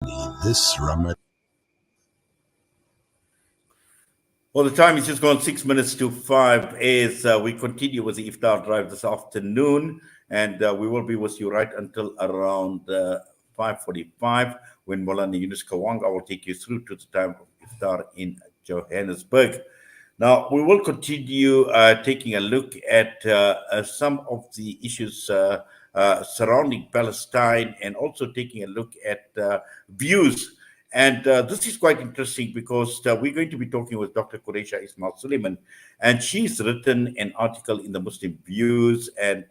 this Ramadan. Well, the time is just gone 6 minutes to 5 as we continue with the Iftar drive this afternoon. And we will be with you right until around 5:45 when Molana Yunus Kawanga will take you through to the time of Iftar in Johannesburg. Now, we will continue taking a look at some of the issues surrounding Palestine and also taking a look at views. And this is quite interesting because we're going to be talking with Dr. Quraysha Ismail Sooliman, and she's written an article in the Muslim Views and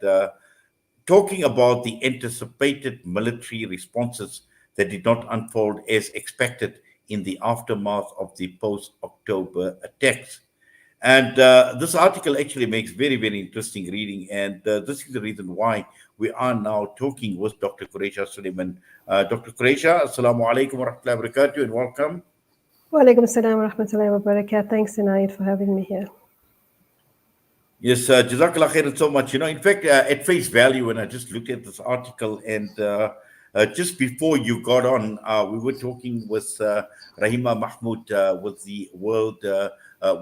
talking about the anticipated military responses that did not unfold as expected in the aftermath of the post-October attacks. And this article actually makes very, very interesting reading. And this is the reason why we are now talking with Dr. Quraysha Sooliman. Dr. Quraysha, Assalamu alaikum wa rahmatullahi wa barakatuh, and welcome. Wa alaikum assalam wa rahmatullahi wa barakatuh. Thanks, Inayat, for having me here. Yes, Jazakallah khairan so much. In fact, at face value, when I just looked at this article and just before you got on, we were talking with Rahima Mahmood with the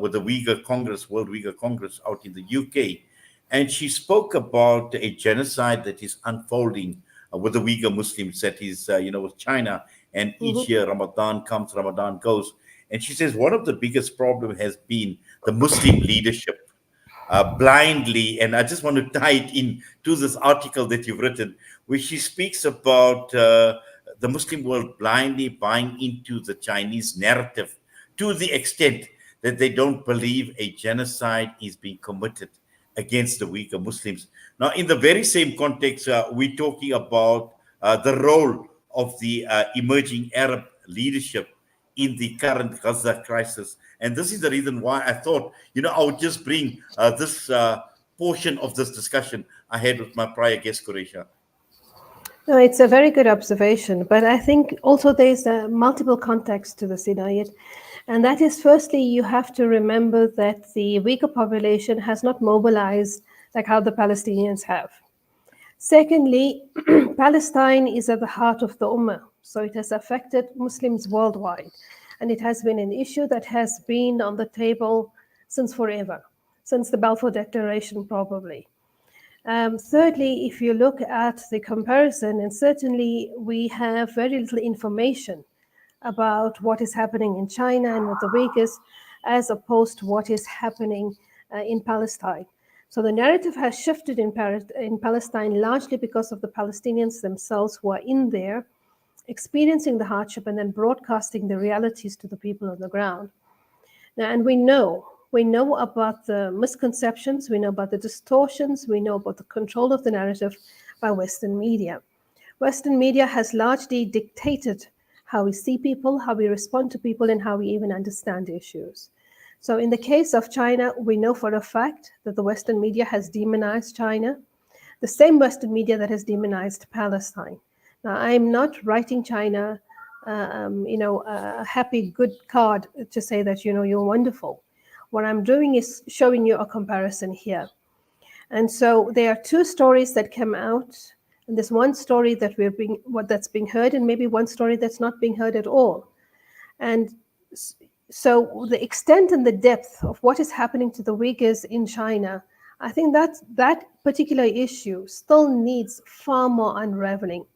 with the Uyghur Congress, World Uyghur Congress out in the UK. And she spoke about a genocide that is unfolding with the Uyghur Muslims, that is, with China. And each year, Ramadan comes, Ramadan goes. And she says one of the biggest problems has been the Muslim leadership blindly. And I just want to tie it in to this article that you've written, where she speaks about the Muslim world blindly buying into the Chinese narrative to the extent that they don't believe a genocide is being committed against the Uyghur Muslims. Now, in the very same context, we're talking about the role of the emerging Arab leadership in the current Gaza crisis. And this is the reason why I thought, I would just bring this portion of this discussion I had with my prior guest, Quraysha. No, it's a very good observation, but I think also there's a multiple context to this, Inayat. And that is, firstly, you have to remember that the Uyghur population has not mobilized like how the Palestinians have. Secondly, Palestine is at the heart of the Ummah, so it has affected Muslims worldwide. And it has been an issue that has been on the table since forever, since the Balfour Declaration, probably. Thirdly, if you look at the comparison, and certainly we have very little information about what is happening in China and with the Uyghurs, as opposed to what is happening in Palestine. So the narrative has shifted in Palestine largely because of the Palestinians themselves who are in there, experiencing the hardship and then broadcasting the realities to the people on the ground. Now, and we know about the misconceptions, we know about the distortions, we know about the control of the narrative by Western media. Western media has largely dictated how we see people, how we respond to people, and how we even understand issues. So in the case of China, we know for a fact that the Western media has demonized China, the same Western media that has demonized Palestine. Now, I'm not writing China, a happy, good card to say that, you're wonderful. What I'm doing is showing you a comparison here. And so there are two stories that come out. And there's one story that that's being heard, and maybe one story that's not being heard at all. And so the extent and the depth of what is happening to the Uyghurs in China, I think that particular issue still needs far more unraveling.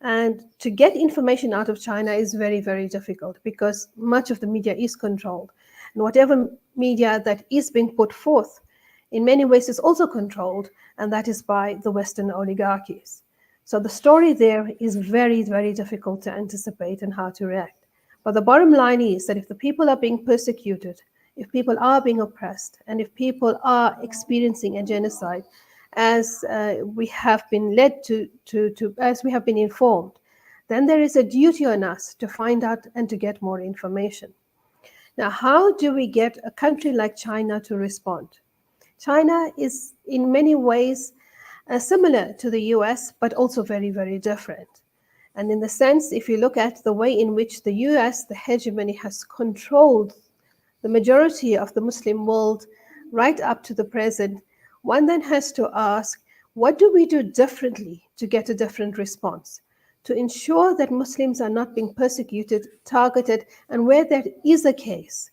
And to get information out of China is very, very difficult because much of the media is controlled. And whatever media that is being put forth, in many ways is also controlled, and that is by the Western oligarchies. So the story there is very, very difficult to anticipate and how to react. But the bottom line is that if the people are being persecuted, if people are being oppressed, and if people are experiencing a genocide, as we have been led to as we have been informed, then there is a duty on us to find out and to get more information. Now, how do we get a country like China to respond? China is in many ways similar to the US, but also very, very different. And in the sense, if you look at the way in which the US, the hegemony, has controlled the majority of the Muslim world right up to the present, one then has to ask, what do we do differently to get a different response? to ensure that Muslims are not being persecuted, targeted, and where that is a case,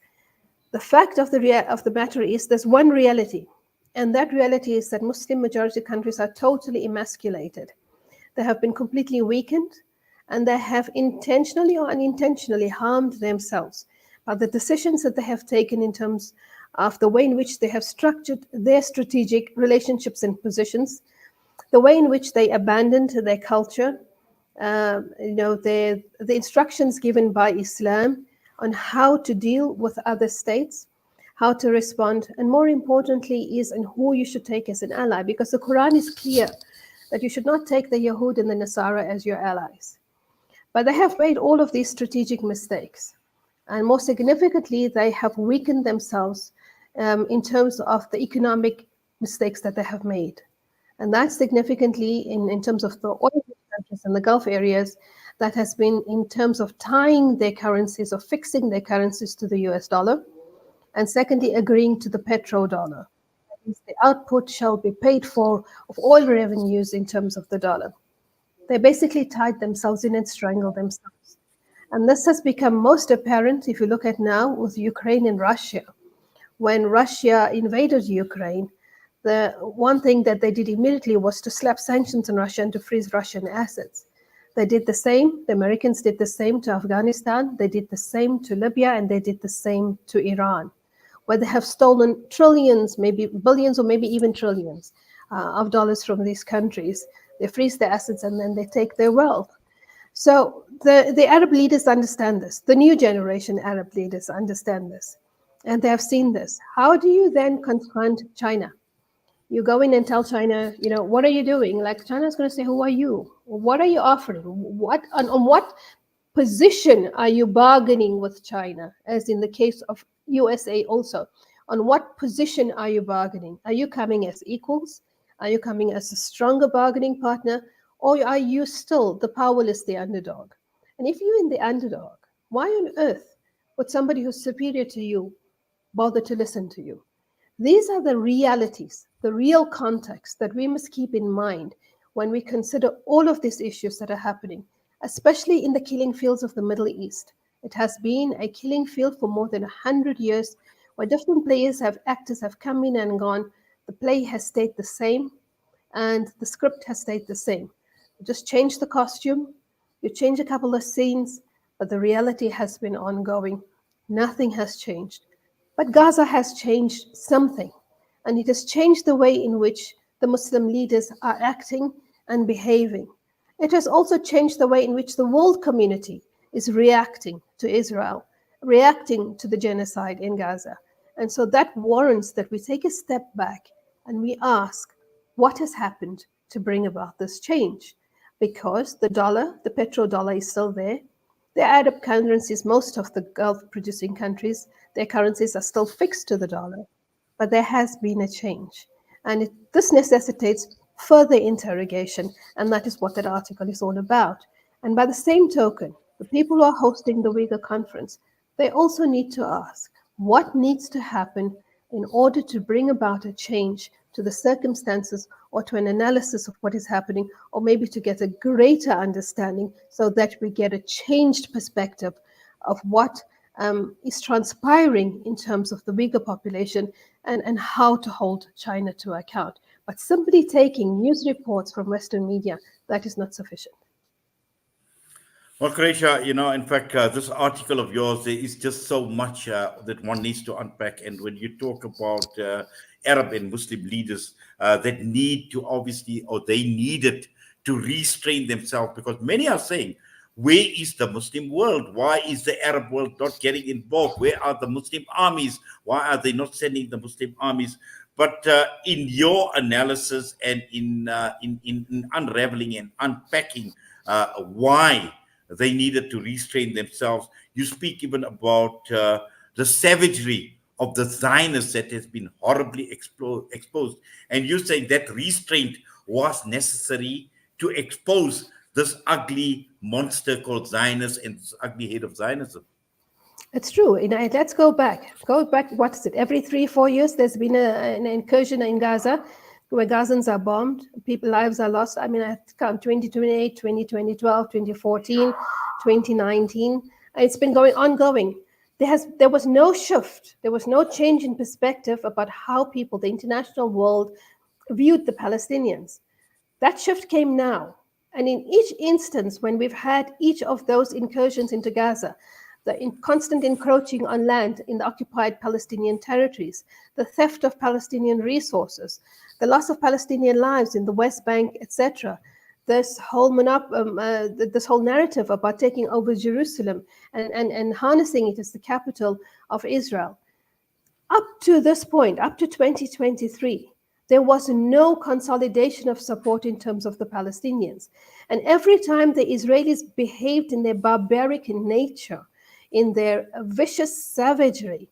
the fact of the matter is there's one reality, and that reality is that Muslim majority countries are totally emasculated. They have been completely weakened, and they have intentionally or unintentionally harmed themselves by the decisions that they have taken in terms of the way in which they have structured their strategic relationships and positions, the way in which they abandoned their culture, the instructions given by Islam on how to deal with other states, how to respond, and more importantly is in who you should take as an ally, because the Quran is clear that you should not take the Yahud and the Nasara as your allies. But they have made all of these strategic mistakes. And more significantly, they have weakened themselves in terms of the economic mistakes that they have made. And that significantly in terms of the oil countries and the Gulf areas, that has been in terms of tying their currencies or fixing their currencies to the US dollar. And secondly, agreeing to the petrodollar. The output shall be paid for of oil revenues in terms of the dollar. They basically tied themselves in and strangled themselves. And this has become most apparent if you look at now with Ukraine and Russia. When Russia invaded Ukraine, the one thing that they did immediately was to slap sanctions on Russia and to freeze Russian assets. They did the same. The Americans did the same to Afghanistan. They did the same to Libya, and they did the same to Iran, where they have stolen trillions, maybe billions, or maybe even trillions of dollars from these countries. They freeze their assets and then they take their wealth. So the Arab leaders understand this. The new generation Arab leaders understand this. And they have seen this. How do you then confront China? You go in and tell China, what are you doing? Like, China's going to say, who are you? What are you offering? On what position are you bargaining with China? As in the case of USA also. On what position are you bargaining? Are you coming as equals? Are you coming as a stronger bargaining partner? Or are you still the powerless, the underdog? And if you're in the underdog, why on earth would somebody who's superior to you bother to listen to you? These are the realities, the real context that we must keep in mind when we consider all of these issues that are happening, especially in the killing fields of the Middle East. It has been a killing field for more than 100 years, where different actors have come in and gone. The play has stayed the same, and the script has stayed the same. You just change the costume, you change a couple of scenes, but the reality has been ongoing. Nothing has changed. But Gaza has changed something, and it has changed the way in which the Muslim leaders are acting and behaving. It has also changed the way in which the world community is reacting to Israel, reacting to the genocide in Gaza. And so that warrants that we take a step back and we ask, what has happened to bring about this change? Because the dollar, the petrodollar, is still there. The Arab currencies, most of the Gulf producing countries, their currencies are still fixed to the dollar. But there has been a change. And this necessitates further interrogation. And that is what that article is all about. And by the same token, the people who are hosting the Uyghur conference, they also need to ask, what needs to happen in order to bring about a change to the circumstances or to an analysis of what is happening, or maybe to get a greater understanding so that we get a changed perspective of what is transpiring in terms of the Uyghur population and how to hold China to account. But simply taking news reports from Western media, that is not sufficient. Well, Quraysha, in fact, this article of yours, there is just so much that one needs to unpack. And when you talk about Arab and Muslim leaders that need to obviously, or they needed to restrain themselves, because many are saying, where is the Muslim world? Why is the Arab world not getting involved? Where are the Muslim armies? Why are they not sending the Muslim armies? But in your analysis and in unraveling and unpacking why they needed to restrain themselves, you speak even about the savagery of the Zionists that has been horribly exposed. And you say that restraint was necessary to expose this ugly monster called Zionist and this ugly head of Zionism. It's true. Let's go back. What is it? Every 3-4 years, there's been an incursion in Gaza. where Gazans are bombed, people lives are lost. I mean, I count 2028, 2012, 2014, 2019. It's been ongoing. There was no shift. There was no change in perspective about how people, the international world, viewed the Palestinians. That shift came now. And in each instance, when we've had each of those incursions into Gaza, the constant encroaching on land in the occupied Palestinian territories, the theft of Palestinian resources, the loss of Palestinian lives in the West Bank, etc., this whole narrative about taking over Jerusalem and harnessing it as the capital of Israel. Up to this point, up to 2023, there was no consolidation of support in terms of the Palestinians. And every time the Israelis behaved in their barbaric nature, in their vicious savagery,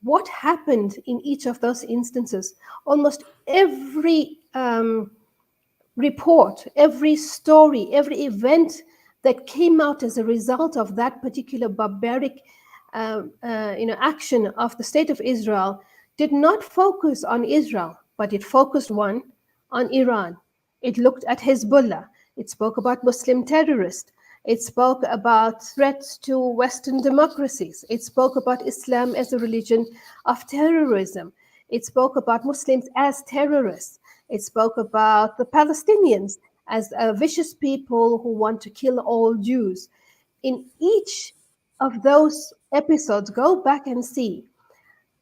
what happened in each of those instances? Almost every report, every story, every event that came out as a result of that particular barbaric action of the state of Israel did not focus on Israel, but it focused on Iran. It looked at Hezbollah. It spoke about Muslim terrorists. It spoke about threats to Western democracies. It spoke about Islam as a religion of terrorism. It spoke about Muslims as terrorists. It spoke about the Palestinians as vicious people who want to kill all Jews. In each of those episodes, go back and see,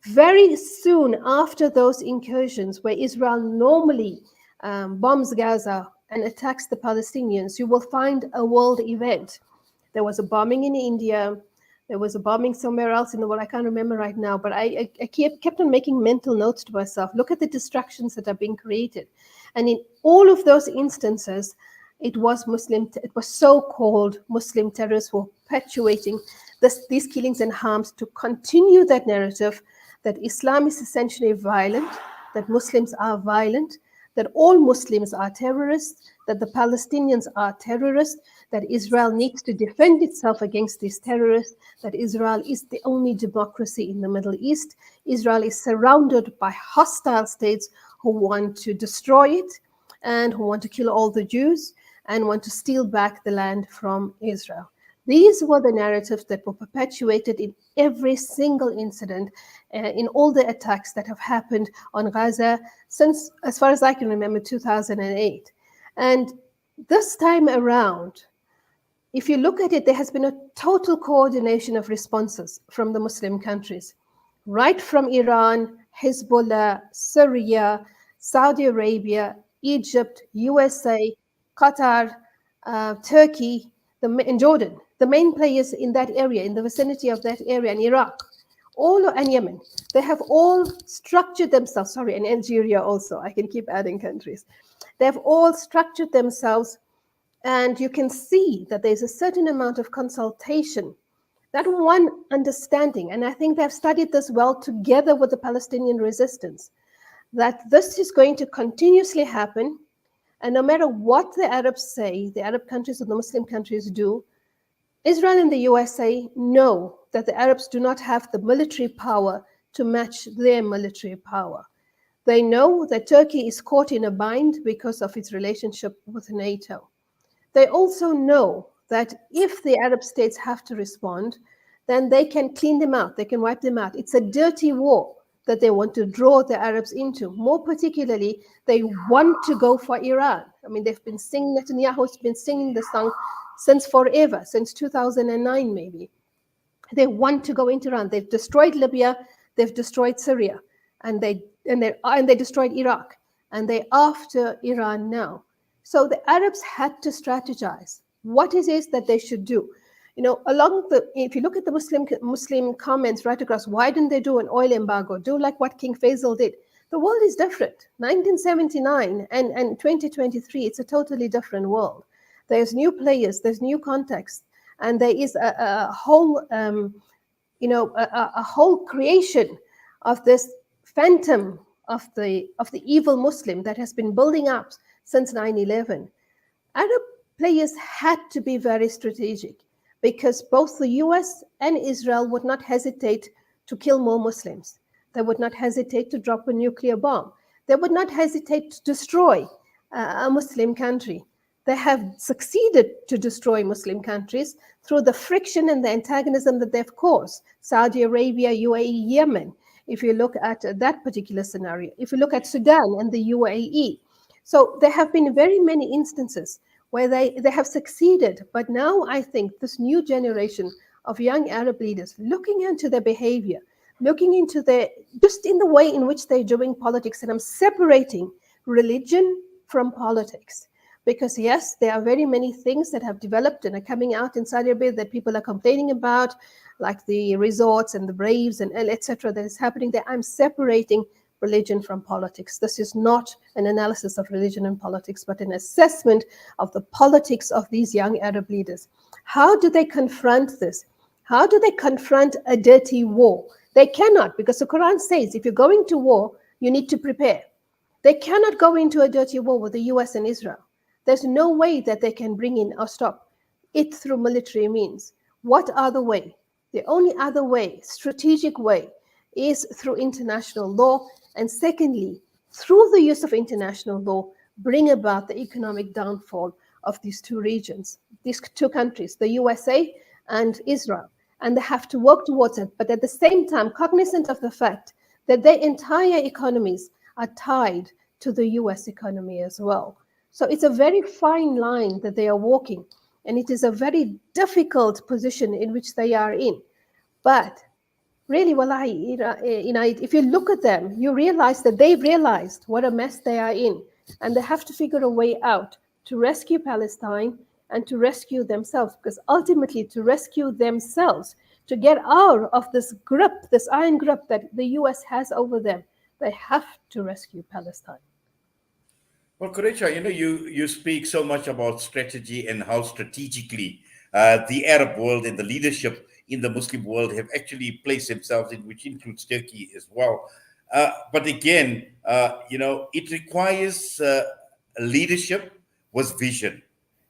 very soon after those incursions where Israel normally bombs Gaza and attacks the Palestinians, you will find a world event. There was a bombing in India. There was a bombing somewhere else in the world. I can't remember right now, but I kept on making mental notes to myself. Look at the distractions that are being created. And in all of those instances, it was so-called Muslim terrorists who were perpetuating these killings and harms to continue that narrative that Islam is essentially violent, that Muslims are violent, that all Muslims are terrorists, that the Palestinians are terrorists, that Israel needs to defend itself against these terrorists, that Israel is the only democracy in the Middle East. Israel is surrounded by hostile states who want to destroy it and who want to kill all the Jews and want to steal back the land from Israel. These were the narratives that were perpetuated in every single incident, in all the attacks that have happened on Gaza since, as far as I can remember, 2008. And this time around, if you look at it, there has been a total coordination of responses from the Muslim countries, right from Iran, Hezbollah, Syria, Saudi Arabia, Egypt, USA, Qatar, Turkey, and Jordan, the main players in that area, in the vicinity of that area, and Iraq, and Yemen. They have all structured themselves, and Algeria also, I can keep adding countries. They have all structured themselves, and you can see that there's a certain amount of consultation, that one understanding, and I think they've studied this well together with the Palestinian resistance, that this is going to continuously happen, and no matter what the Arabs say, the Arab countries or the Muslim countries do, Israel and the USA know that the Arabs do not have the military power to match their military power. They know that Turkey is caught in a bind because of its relationship with NATO. They also know that if the Arab states have to respond, then they can clean them out, they can wipe them out. It's a dirty war that they want to draw the Arabs into. More particularly, they want to go for Iran. I mean, Netanyahu's been singing the song since forever, since 2009 maybe. They want to go into Iran. They've destroyed Libya, they've destroyed Syria, and they destroyed Iraq, and they're after Iran now. So the Arabs had to strategize what it is that they should do. If you look at the Muslim comments right across, why didn't they do an oil embargo? Do like what King Faisal did. The world is different. 1979 and 2023, it's a totally different world. There's new players, there's new context, and there is a whole creation of this phantom of the evil Muslim that has been building up since 9/11. Arab players had to be very strategic, because both the US and Israel would not hesitate to kill more Muslims. They would not hesitate to drop a nuclear bomb. They would not hesitate to destroy a Muslim country. They have succeeded to destroy Muslim countries through the friction and the antagonism that they've caused. Saudi Arabia, UAE, Yemen, if you look at that particular scenario. If you look at Sudan and the UAE. So there have been very many instances where they have succeeded. But now I think this new generation of young Arab leaders looking into their behavior, looking into just in the way in which they're doing politics, and I'm separating religion from politics. Because yes, there are very many things that have developed and are coming out in Saudi Arabia that people are complaining about, like the resorts and the raves and etc. that is happening there. I'm separating religion from politics. This is not an analysis of religion and politics, but an assessment of the politics of these young Arab leaders. How do they confront this? How do they confront a dirty war? They cannot, because the Quran says if you're going to war, you need to prepare. They cannot go into a dirty war with the US and Israel. There's no way that they can bring in or stop it through military means. What other way? The only other way, strategic way, is through international law. And secondly, through the use of international law, bring about the economic downfall of these two regions, these two countries, the USA and Israel. And they have to work towards it, but at the same time, cognizant of the fact that their entire economies are tied to the US economy as well. So it's a very fine line that they are walking, and it is a very difficult position in which they are in. But really, wallahi, if you look at them, you realize that they've realized what a mess they are in, and they have to figure a way out to rescue Palestine and to rescue themselves, because ultimately to rescue themselves, to get out of this grip, this iron grip that the US has over them, they have to rescue Palestine. Well, Quraysha, you speak so much about strategy and how strategically the Arab world and the leadership in the Muslim world have actually placed themselves in, which includes Turkey as well. But again, it requires leadership with vision,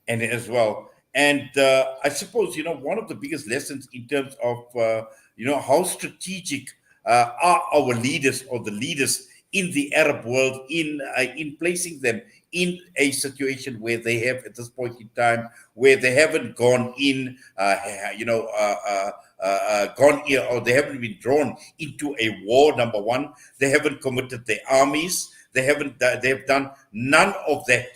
and as well. And I suppose one of the biggest lessons in terms of how strategic are our leaders or the leaders in the Arab world in placing them in a situation where they have at this point in time where they haven't gone in, gone in, or they haven't been drawn into a war. Number one, they haven't committed their armies. They have done none of that.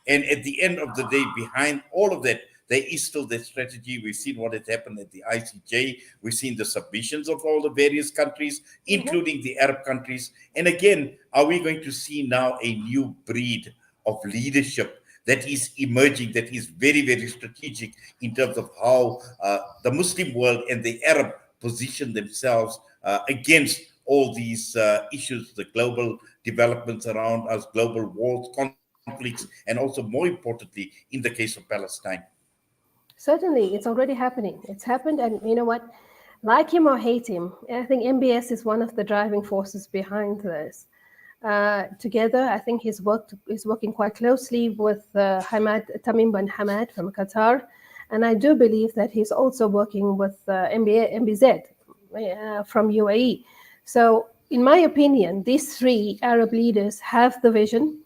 And at the end of the day, behind all of that, there is still that strategy. We've seen what has happened at the ICJ. We've seen the submissions of all the various countries, including the Arab countries. And again, are we going to see now a new breed of leadership that is emerging, that is very, very strategic in terms of how the Muslim world and the Arab position themselves against all these issues, the global developments around us, global wars, conflicts, and also more importantly, in the case of Palestine? Certainly, it's already happening. It's happened, and you know what? Like him or hate him, I think MBS is one of the driving forces behind this. Together, I think he's working quite closely with Tamim bin Hamad from Qatar, and I do believe that he's also working with MBZ from UAE. So, in my opinion, these three Arab leaders have the vision.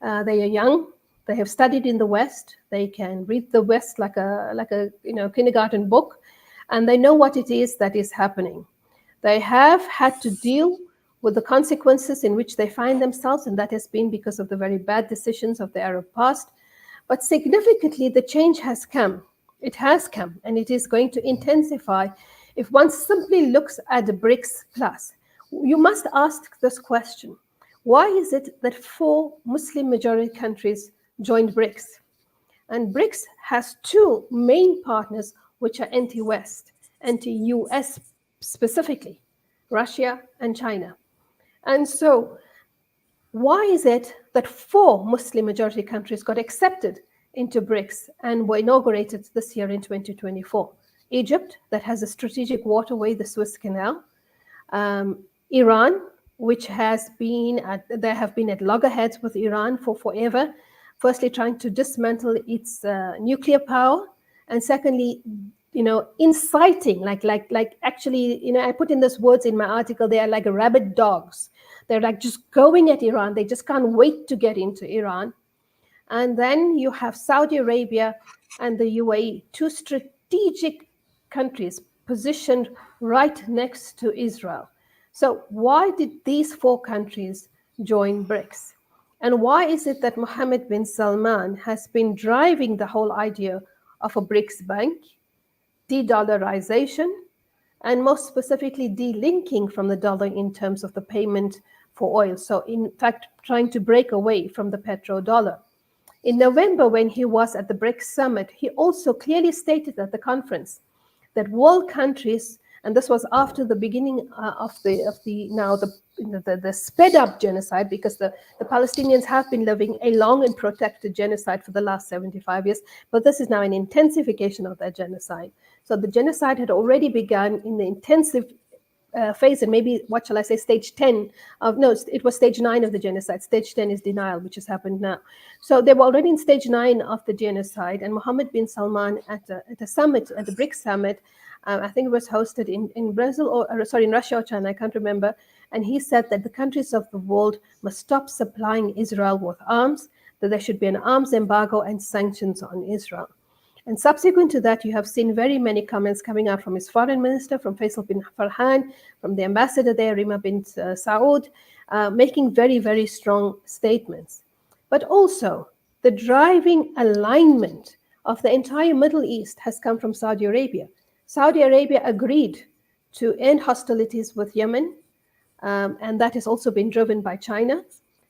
They are young. They have studied in the West. They can read the West like a kindergarten book, and they know what it is that is happening. They have had to deal with the consequences in which they find themselves, and that has been because of the very bad decisions of the Arab past. But significantly, the change has come. It has come, and it is going to intensify. If one simply looks at the BRICS Plus, you must ask this question. Why is it that 4 Muslim majority countries joined BRICS? And BRICS has 2 main partners which are anti-West, anti-US specifically, Russia and China. And so why is it that 4 Muslim majority countries got accepted into BRICS and were inaugurated this year in 2024? Egypt, that has a strategic waterway, the Suez Canal. Iran, which they have been at loggerheads with Iran for forever. Firstly, trying to dismantle its nuclear power, and secondly, inciting, like actually, I put in those words in my article. They are like rabid dogs, They're like just going at Iran. They just can't wait to get into Iran. And then you have Saudi Arabia and the UAE, two strategic countries positioned right next to Israel. So why did these four countries join BRICS? And why is it that Mohammed bin Salman has been driving the whole idea of a BRICS bank, de-dollarization, and most specifically delinking from the dollar in terms of the payment for oil? So in fact, trying to break away from the petrodollar. In November, when he was at the BRICS summit, he also clearly stated at the conference that world countries, and this was after the beginning of the sped up genocide, because the Palestinians have been living a long and protracted genocide for the last 75 years, but this is now an intensification of that genocide. So the genocide had already begun in the intensive phase, and maybe, what shall I say, stage 10 of, no, it was stage 9 of the genocide. Stage 10 is denial, which has happened now. So they were already in stage 9 of the genocide, and Mohammed bin Salman at a summit, at the BRICS summit, I think it was hosted in Brazil, or sorry, in Russia or China, I can't remember, and he said that the countries of the world must stop supplying Israel with arms, that there should be an arms embargo and sanctions on Israel. And subsequent to that, you have seen very many comments coming out from his foreign minister, from Faisal bin Farhan, from the ambassador there, Rima bin Saud, making very, very strong statements. But also, the driving alignment of the entire Middle East has come from Saudi Arabia. Saudi Arabia agreed to end hostilities with Yemen, and that has also been driven by China.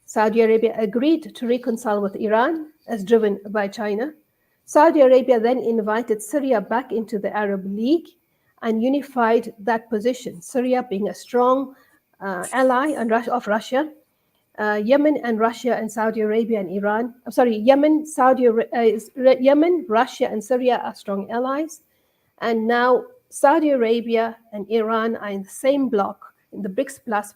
Saudi Arabia agreed to reconcile with Iran, as driven by China. Saudi Arabia then invited Syria back into the Arab League and unified that position, Syria being a strong ally of Russia. Yemen and Russia and Saudi Arabia and Iran, I'm sorry, Yemen, Russia and Syria are strong allies. And now Saudi Arabia and Iran are in the same block, in the BRICS Plus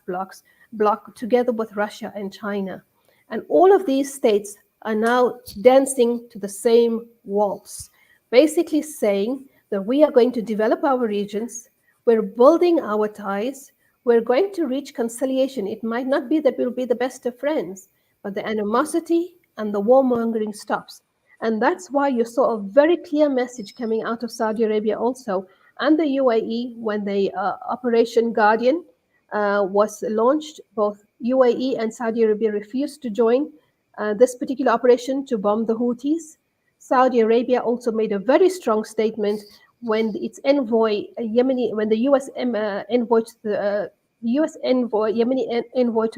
block, together with Russia and China. And all of these states are now dancing to the same waltz, basically saying that we are going to develop our regions, we're building our ties, we're going to reach conciliation. It might not be that we'll be the best of friends, but the animosity and the warmongering stops. And that's why you saw a very clear message coming out of Saudi Arabia also, and the UAE, when the Operation Guardian was launched. Both UAE and Saudi Arabia refused to join this particular operation to bomb the Houthis. Saudi Arabia also made a very strong statement when its envoy, when the U.S. envoy, Yemeni envoy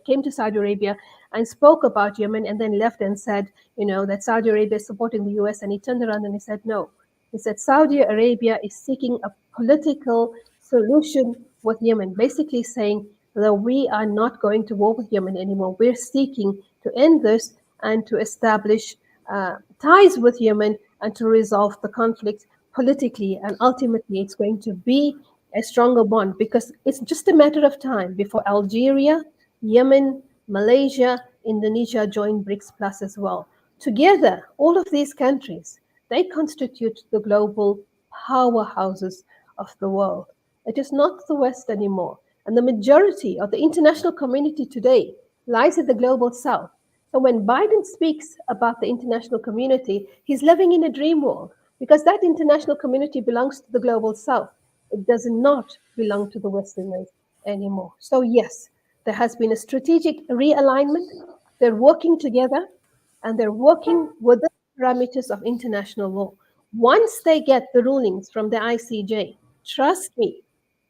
came to Saudi Arabia and spoke about Yemen, and then left and said, that Saudi Arabia is supporting the U.S. And he turned around and he said, no. He said Saudi Arabia is seeking a political solution with Yemen, basically saying that we are not going to war with Yemen anymore. We're seeking to end this and to establish ties with Yemen and to resolve the conflict politically. And ultimately, it's going to be a stronger bond, because it's just a matter of time before Algeria, Yemen, Malaysia, Indonesia join BRICS Plus as well. Together, all of these countries, they constitute the global powerhouses of the world. It is not the West anymore. And the majority of the international community today lies in the global South. So when Biden speaks about the international community, he's living in a dream world, because that international community belongs to the global South. It does not belong to the Westerners anymore. So yes, there has been a strategic realignment. They're working together, and they're working within the parameters of international law. Once they get the rulings from the ICJ, trust me,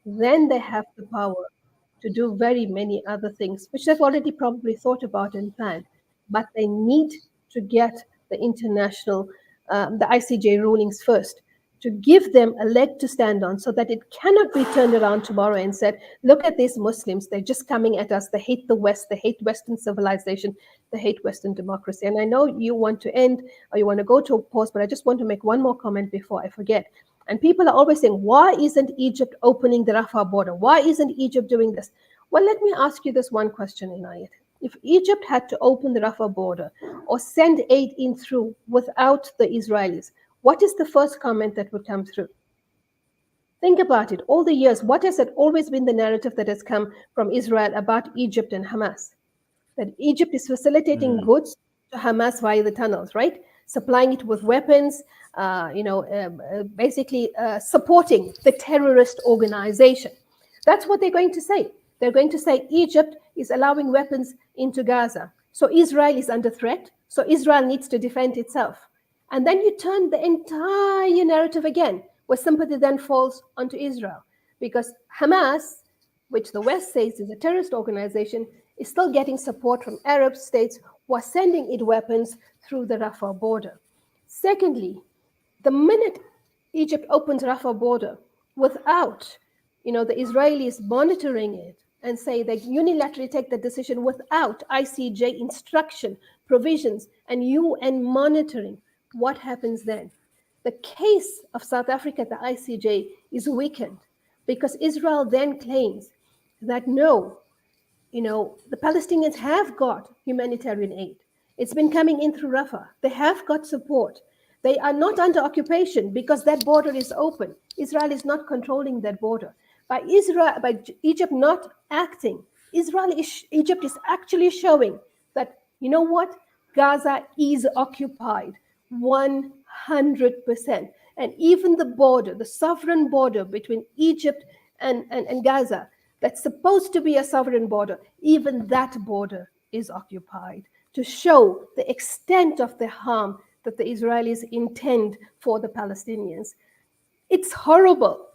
then they have the power to do very many other things, which they've already probably thought about and planned. But they need to get the the ICJ rulings first, to give them a leg to stand on, so that it cannot be turned around tomorrow and said, look at these Muslims, they're just coming at us, they hate the West, they hate Western civilization, they hate Western democracy. And I know you want to end, or you want to go to a pause, but I just want to make one more comment before I forget. And people are always saying, why isn't Egypt opening the Rafah border? Why isn't Egypt doing this? Well, let me ask you this one question, Inayat. If Egypt had to open the Rafah border or send aid in through without the Israelis, what is the first comment that would come through? Think about it. All the years, what has it always been the narrative that has come from Israel about Egypt and Hamas? That Egypt is facilitating goods to Hamas via the tunnels, right? Supplying it with weapons, basically supporting the terrorist organization. That's what they're going to say. They're going to say Egypt is allowing weapons into Gaza. So Israel is under threat. So Israel needs to defend itself. And then you turn the entire narrative again, where sympathy then falls onto Israel. Because Hamas, which the West says is a terrorist organization, is still getting support from Arab states who are sending it weapons through the Rafah border. Secondly, the minute Egypt opens Rafah border without, the Israelis monitoring it and say they unilaterally take the decision without ICJ instruction, provisions, and UN monitoring, what happens then? The case of South Africa at the ICJ is weakened because Israel then claims that no, the Palestinians have got humanitarian aid. It's been coming in through Rafah. They have got support. They are not under occupation because that border is open. Israel is not controlling that border. By Egypt not acting, Egypt is actually showing that, you know what? Gaza is occupied 100%. And even the border, the sovereign border between Egypt and Gaza, that's supposed to be a sovereign border, even that border is occupied to show the extent of the harm that the Israelis intend for the Palestinians. It's horrible.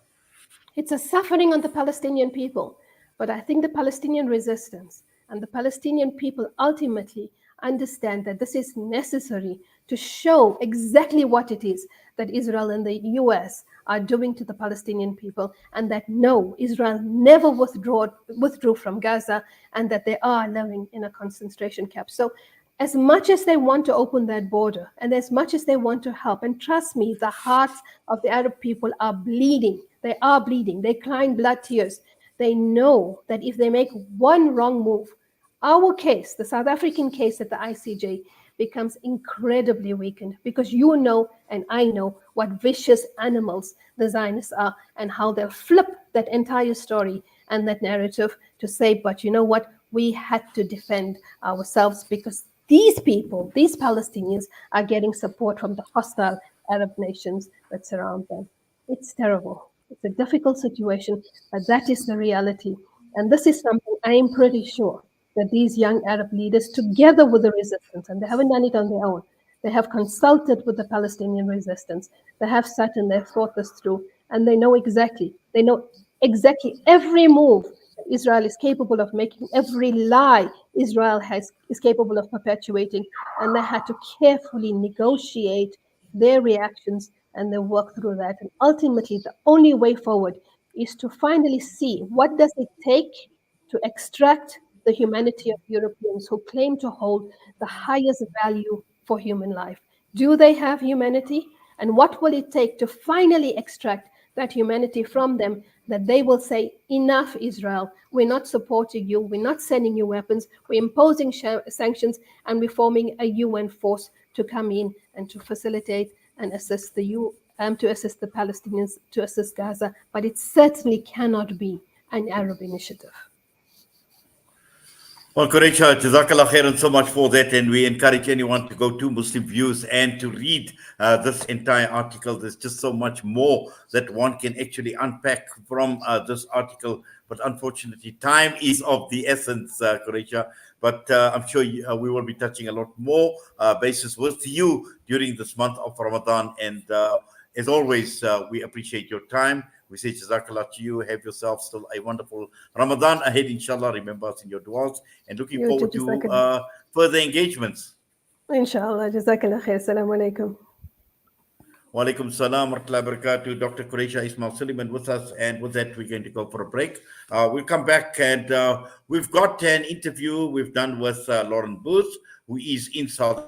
It's a suffering on the Palestinian people. But I think the Palestinian resistance and the Palestinian people ultimately understand that this is necessary to show exactly what it is that Israel and the US are doing to the Palestinian people, and that no, Israel never withdrew from Gaza, and that they are living in a concentration camp. So as much as they want to open that border and as much as they want to help, and trust me, the hearts of the Arab people are bleeding. They are bleeding. They're crying blood tears. They know that if they make one wrong move, our case, the South African case at the ICJ, becomes incredibly weakened, because you know and I know what vicious animals the Zionists are and how they'll flip that entire story and that narrative to say, but you know what, we had to defend ourselves because these people, these Palestinians, are getting support from the hostile Arab nations that surround them. It's terrible. It's a difficult situation, but that is the reality. And this is something I am pretty sure that these young Arab leaders, together with the resistance, and they haven't done it on their own, they have consulted with the Palestinian resistance, they have sat and they've thought this through, and they know exactly every move Israel is capable of making, every lie Israel is capable of perpetuating, and they had to carefully negotiate their reactions and they work through that. And ultimately, the only way forward is to finally see what does it take to extract the humanity of Europeans who claim to hold the highest value for human life. Do they have humanity? And what will it take to finally extract that humanity from them, that they will say, enough, Israel, we're not supporting you, we're not sending you weapons, we're imposing sanctions, and we're forming a UN force to come in and to facilitate and assist to assist the Palestinians, to assist Gaza. But it certainly cannot be an Arab initiative. Well, Quraysha, Jazakallah khairan so much for that. And we encourage anyone to go to Muslim Views and to read this entire article. There's just so much more that one can actually unpack from this article. But unfortunately, time is of the essence, Quraysha. But I'm sure we will be touching a lot more bases with you during this month of Ramadan. And as always, we appreciate your time. We say Jazakallah to you. Have yourself still a wonderful Ramadan ahead, inshallah. Remember us in your du'as, and looking forward to further engagements. Inshallah. Jazakallah khair. Assalamu alaikum. Wa alaikum salam wa rahmatullahi wa barakatuh. Dr. Quraysha Ismail Sooliman with us, and with that, we're going to go for a break. We'll come back, and we've got an interview we've done with Lauren Booth, who is in South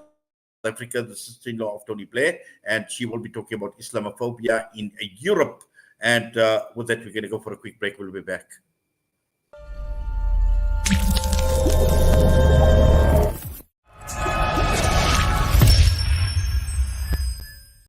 Africa, the sister-in-law of Tony Blair, and she will be talking about Islamophobia in Europe. And with that, we're going to go for a quick break. We'll be back.